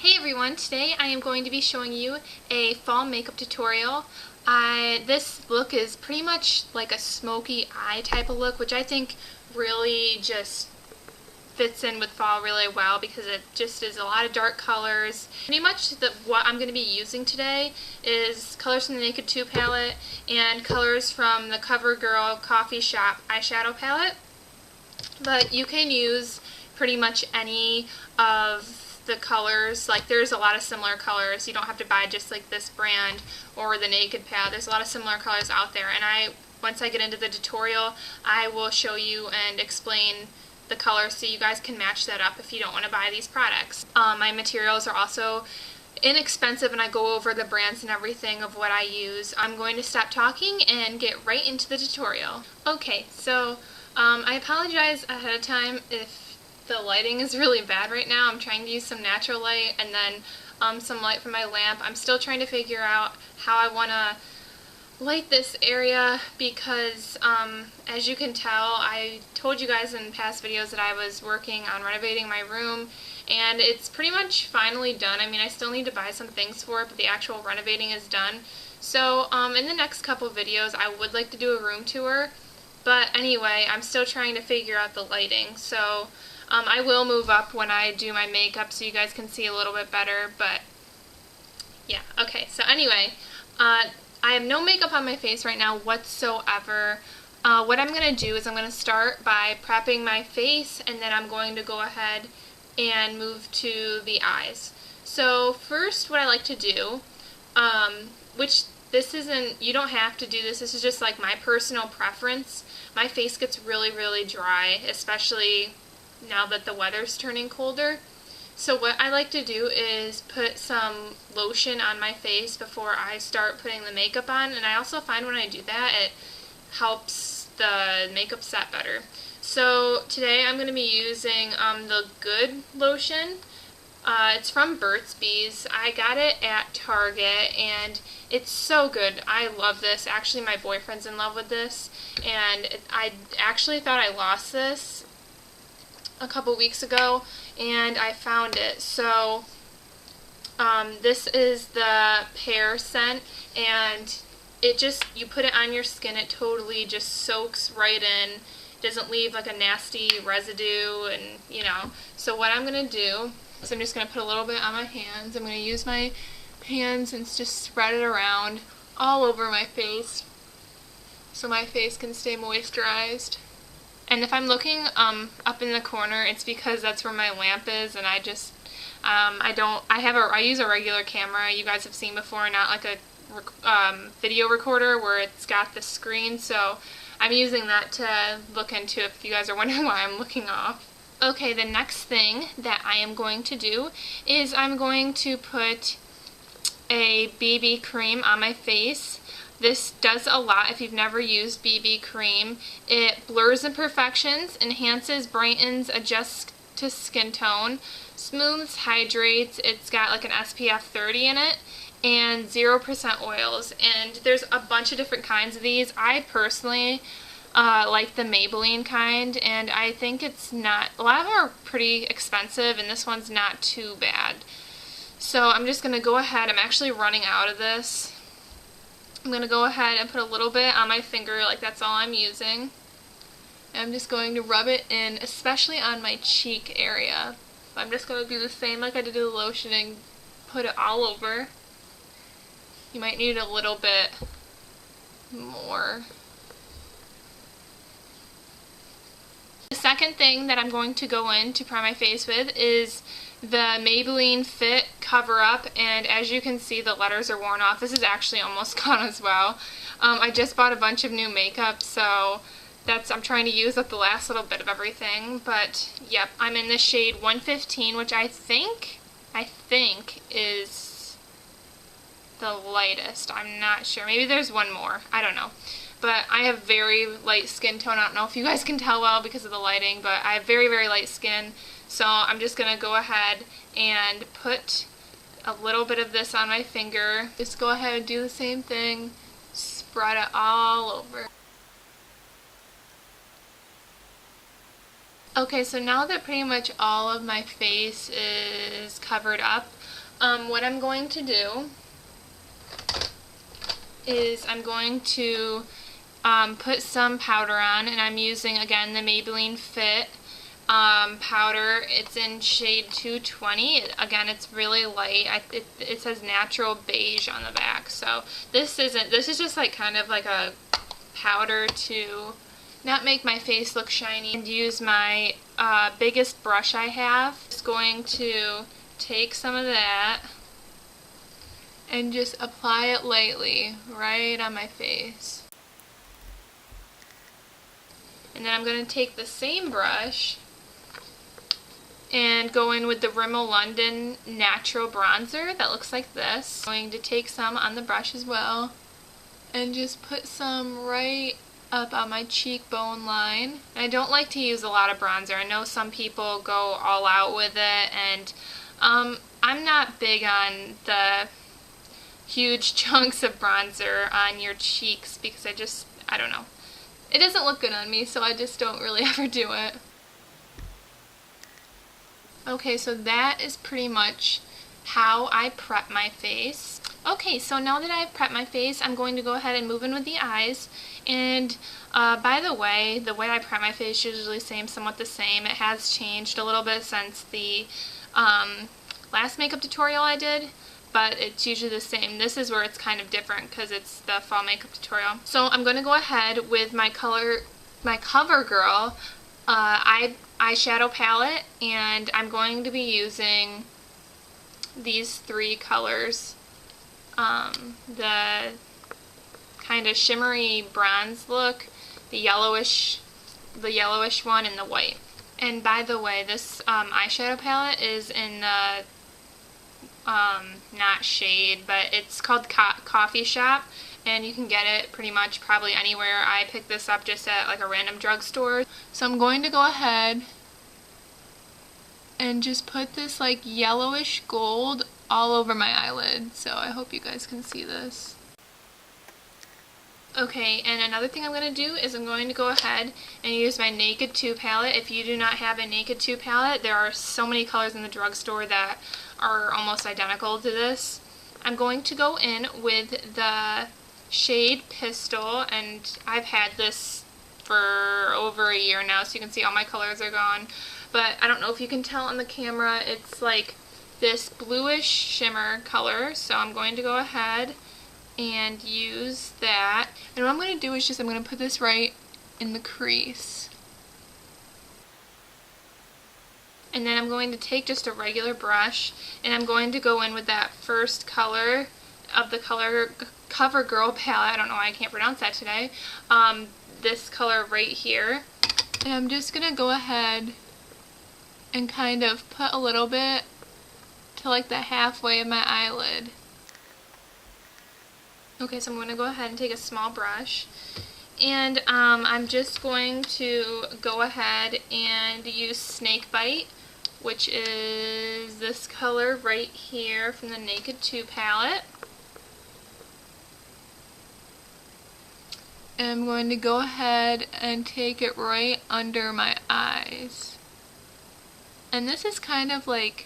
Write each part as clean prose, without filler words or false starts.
Hey everyone, today I am going to be showing you a fall makeup tutorial. This look is pretty much like a smoky eye type of look, which I think really just fits in with fall really well because it just is a lot of dark colors. Pretty much what I'm going to be using today is colors from the Naked 2 palette and colors from the CoverGirl Coffee Shop eyeshadow palette. But you can use pretty much any of the colors. Like, there's a lot of similar colors. You don't have to buy just like this brand or the Naked palette. There's a lot of similar colors out there, and once I get into the tutorial, I will show you and explain the colors so you guys can match that up if you don't want to buy these products. My materials are also inexpensive, and I go over the brands and everything of what I use. I'm going to stop talking and get right into the tutorial. Okay, so I apologize ahead of time if the lighting is really bad right now. I'm trying to use some natural light and then some light from my lamp. I'm still trying to figure out how I want to light this area because as you can tell, I told you guys in past videos that I was working on renovating my room, and it's pretty much finally done. I mean, I still need to buy some things for it, but the actual renovating is done. So in the next couple videos I would like to do a room tour, but anyway, I'm still trying to figure out the lighting. So I will move up when I do my makeup so you guys can see a little bit better, but yeah, okay. So anyway, I have no makeup on my face right now whatsoever. What I'm going to do is I'm going to start by prepping my face, and then I'm going to go ahead and move to the eyes. So first, what I like to do, which this isn't, you don't have to do this, this is just like my personal preference. My face gets really, really dry, especially now that the weather's turning colder. So what I like to do is put some lotion on my face before I start putting the makeup on, and I also find when I do that it helps the makeup set better. So today I'm going to be using the Good lotion. It's from Burt's Bees. I got it at Target and it's so good. I love this. Actually, my boyfriend's in love with this, and I actually thought I lost this a couple weeks ago and I found it. So this is the pear scent, and it just, you put it on your skin, it totally just soaks right in. It doesn't leave like a nasty residue, and you know. So what I'm going to do is I'm just going to put a little bit on my hands. I'm going to use my hands and just spread it around all over my face so my face can stay moisturized. And if I'm looking up in the corner, it's because that's where my lamp is, and I just, I use a regular camera you guys have seen before, not like a video recorder where it's got the screen, so I'm using that to look into if you guys are wondering why I'm looking off. Okay, the next thing that I am going to do is I'm going to put a BB cream on my face. This does a lot if you've never used BB cream. It blurs imperfections, enhances, brightens, adjusts to skin tone, smooths, hydrates. It's got like an SPF 30 in it, and 0% oils. And there's a bunch of different kinds of these. I personally like the Maybelline kind, and I think it's not, a lot of them are pretty expensive, and this one's not too bad. So I'm just going to go ahead, I'm actually running out of this. I'm going to go ahead and put a little bit on my finger, like that's all I'm using. And I'm just going to rub it in, especially on my cheek area. I'm just going to do the same like I did with the lotion and put it all over. You might need a little bit more. The second thing that I'm going to go in to prime my face with is the Maybelline Fit Cover Up, and as you can see, the letters are worn off. This is actually almost gone as well. I just bought a bunch of new makeup, so I'm trying to use up the last little bit of everything. But yep, I'm in the shade 115, which I think is the lightest. I'm not sure. Maybe there's one more. I don't know. But I have very light skin tone. I don't know if you guys can tell well because of the lighting, but I have very, very light skin. So I'm just going to go ahead and put a little bit of this on my finger. Just go ahead and do the same thing. Spread it all over. Okay, so now that pretty much all of my face is covered up, what I'm going to do is I'm going to put some powder on, and I'm using, again, the Maybelline Fit powder. It's in shade 220. Again, it's really light. It says natural beige on the back, so this is just like kind of like a powder to not make my face look shiny, and use my biggest brush I have. Just going to take some of that and just apply it lightly right on my face. And then I'm going to take the same brush and go in with the Rimmel London Natural Bronzer that looks like this. I'm going to take some on the brush as well and just put some right up on my cheekbone line. And I don't like to use a lot of bronzer. I know some people go all out with it, and I'm not big on the huge chunks of bronzer on your cheeks because I don't know. It doesn't look good on me, so I just don't really ever do it. Okay, so that is pretty much how I prep my face. Okay, so now that I've prepped my face, I'm going to go ahead and move in with the eyes. And by the way I prep my face is usually somewhat the same. It has changed a little bit since the last makeup tutorial I did, but it's usually the same. This is where it's kind of different because it's the fall makeup tutorial. So I'm going to go ahead with my CoverGirl eyeshadow palette, and I'm going to be using these three colors. The kind of shimmery bronze look, the yellowish one, and the white. And by the way, this eyeshadow palette is in the not shade, but it's called Coffee Shop, and you can get it pretty much probably anywhere. I picked this up just at like a random drugstore. So I'm going to go ahead and just put this like yellowish gold all over my eyelid, so I hope you guys can see this. Okay, and another thing I'm going to do is I'm going to go ahead and use my Naked 2 palette. If you do not have a Naked 2 palette, there are so many colors in the drugstore that are almost identical to this. I'm going to go in with the shade Pistol, and I've had this for over a year now, so you can see all my colors are gone. But I don't know if you can tell on the camera, it's like this bluish shimmer color, so I'm going to go ahead and use that. And what I'm going to do is I'm going to put this right in the crease. And then I'm going to take just a regular brush, and I'm going to go in with that first color of the CoverGirl palette. I don't know why I can't pronounce that today. This color right here. And I'm just going to go ahead and kind of put a little bit to like the halfway of my eyelid. Okay, so I'm going to go ahead and take a small brush, and I'm just going to go ahead and use Snakebite, which is this color right here from the Naked 2 palette. And I'm going to go ahead and take it right under my eyes. And this is kind of like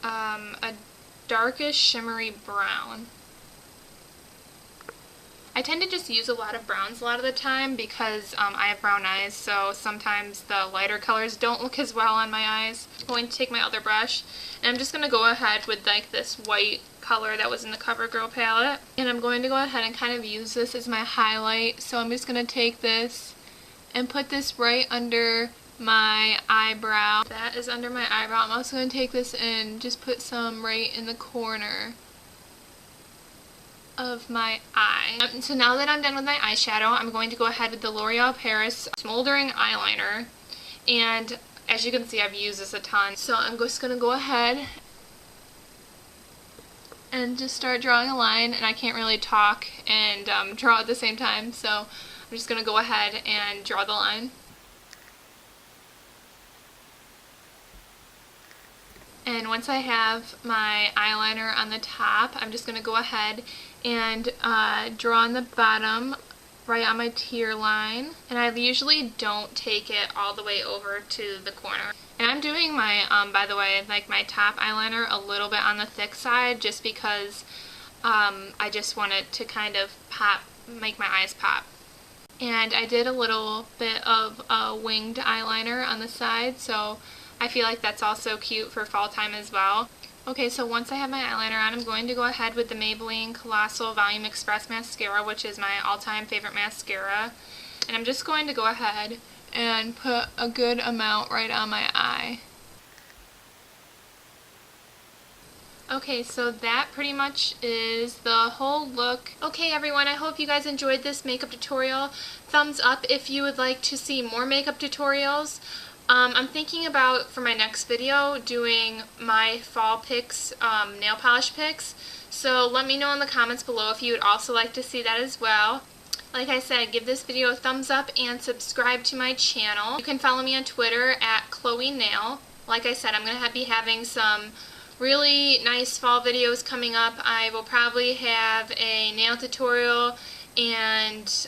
a darkish shimmery brown. I tend to just use a lot of browns a lot of the time because I have brown eyes, so sometimes the lighter colors don't look as well on my eyes. I'm going to take my other brush, and I'm just going to go ahead with like this white color that was in the CoverGirl palette, and I'm going to go ahead and kind of use this as my highlight. So I'm just going to take this and put this right under my eyebrow. That is under my eyebrow. I'm also going to take this and just put some right in the corner of my eye. So now that I'm done with my eyeshadow, I'm going to go ahead with the L'Oreal Paris Smoldering Eyeliner, and as you can see, I've used this a ton. So I'm just going to go ahead and just start drawing a line, and I can't really talk and draw at the same time, so I'm just going to go ahead and draw the line. And once I have my eyeliner on the top, I'm just going to go ahead and draw on the bottom right on my tear line, and I usually don't take it all the way over to the corner. And I'm doing my, by the way, like my top eyeliner a little bit on the thick side just because I just want it to kind of pop, make my eyes pop. And I did a little bit of winged eyeliner on the side, so I feel like that's also cute for fall time as well. Okay, so once I have my eyeliner on, I'm going to go ahead with the Maybelline Colossal Volume Express Mascara, which is my all-time favorite mascara. And I'm just going to go ahead and put a good amount right on my eye. Okay, so that pretty much is the whole look. Okay everyone, I hope you guys enjoyed this makeup tutorial. Thumbs up if you would like to see more makeup tutorials. I'm thinking about, for my next video, doing my fall picks, nail polish picks. So let me know in the comments below if you would also like to see that as well. Like I said, give this video a thumbs up and subscribe to my channel. You can follow me on Twitter at ChloeNail. Like I said, I'm going to be having some really nice fall videos coming up. I will probably have a nail tutorial and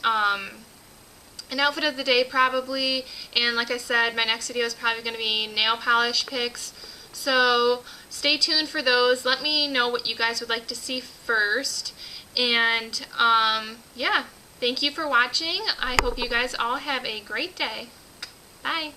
an outfit of the day probably, and like I said, my next video is probably going to be nail polish picks, so stay tuned for those. Let me know what you guys would like to see first, and yeah, thank you for watching. I hope you guys all have a great day. Bye.